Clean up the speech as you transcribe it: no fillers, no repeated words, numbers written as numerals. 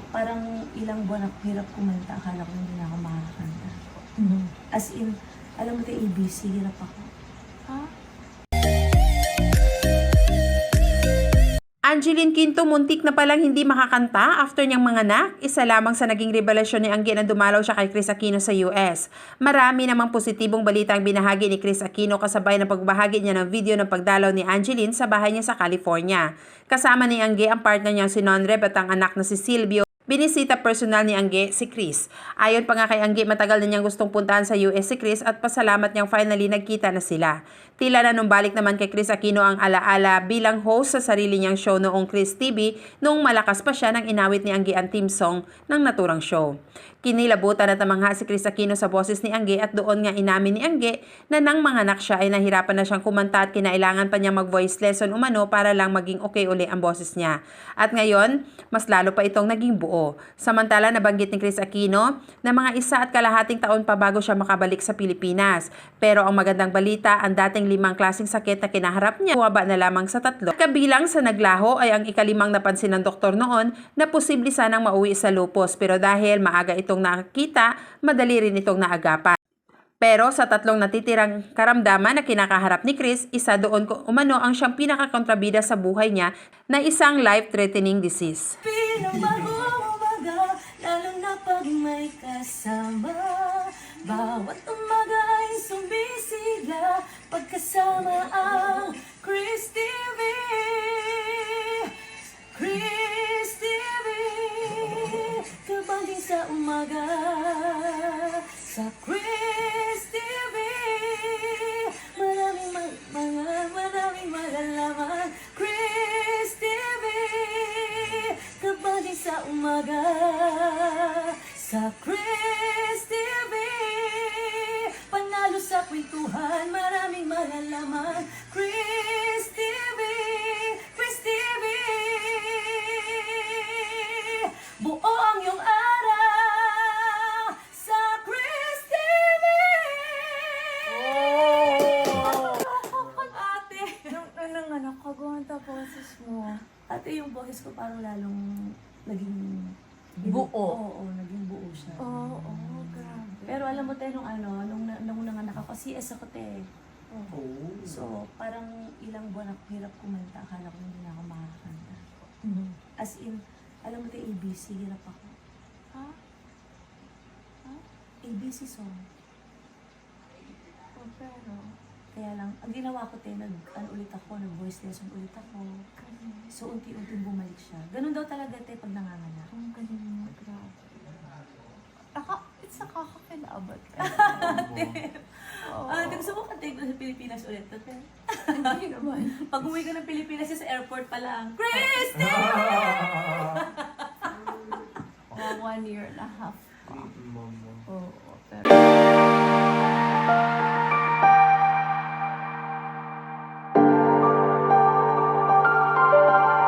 parang ilang buwan ako hirap kumanta. Akala ko hindi na ako makakanta. As in, alam mo tayo, ABC, hirap ako. Ha? Angeline Quinto muntik na palang hindi makakanta after niyang manganak, isa lamang sa naging revelasyon ni Angge na dumalaw siya kay Kris Aquino sa US. Marami namang positibong balita ang binahagi ni Kris Aquino kasabay ng pagbahagi niya ng video ng pagdalaw ni Angeline sa bahay niya sa California. Kasama ni Angge ang partner niyang si Nonreb at ang anak na si Silvio. Binisita personal ni Angge si Kris. Ayon pa nga kay Angge, matagal na niyang gustong puntahan sa US si Kris at pasalamat niyang finally nagkita na sila. Tila nanumbalik naman kay Kris Aquino ang alaala bilang host sa sarili niyang show noong Kris TV noong malakas pa siya nang inawit ni Angge ang theme song ng naturang show. Kinilabutan at namangha si Kris Aquino sa boses ni Angge at doon nga inamin ni Angge na nang manganak siya ay nahirapan na siyang kumanta at kinailangan pa niya mag-voice lesson umano para lang maging okay uli ang boses niya. At ngayon, mas lalo pa itong naging buo. Samantala, nabanggit ni Kris Aquino na mga 1.5 taon pa bago siya makabalik sa Pilipinas. Pero ang magandang balita, ang dating 5 klaseng sakit na kinaharap niya, buwaba na lamang sa 3. Kabilang sa naglaho ay ang ika-5 napansin ng doktor noon na posible sanang mauwi sa lupus. Pero dahil maaga itong nakita, madali rin itong naagapan. Pero sa 3 natitirang karamdaman na kinakaharap ni Kris, isa doon umano ang siyang pinakakontrabida sa buhay niya na isang life-threatening disease. Bilang umaga, lalo na pag may kasama. Bawat umaga ay sumisigla pagkasama ang Kris TV. Kris TV, kabaging sa umaga. Sa Kris TV, maraming malalaman. Kris TV, kabaging sa umaga. Sa Kris TV, panalo sa kwentuhan, maraming malalaman. Kris TV, Kris TV, buo ang iyong araw sa Kris TV. Ate, Nung anak ko, gumanta boses mo. ate, yung boses ko parang lalong naging Buo. Oo, naging buo siya. Oo, grabe. Pero alam mo tayo nung nanganak ako, CS ako te. Oh. So, parang ilang buwan ako hirap kumanta. Akala ko hindi na ako makakanta. As in, alam mo tayo, ABC, hirap ako. Ha? ABC song. Pero, Kaya lang, ang ginawa ko te, ulit ako, nag-voice lesson ulit ako. So, unti-unting bumalik siya. Ganun daw talaga te pag nanganganak. ang galing mo, grabe. It's nakakakilabot. Oo. Gusto mo ka-take sa Pilipinas ulit to te? Hindi naman. Pag umuwi ka ng Pilipinas sa airport pa lang, Kris! Mga 1.5 years pa. Mama. Oo, pero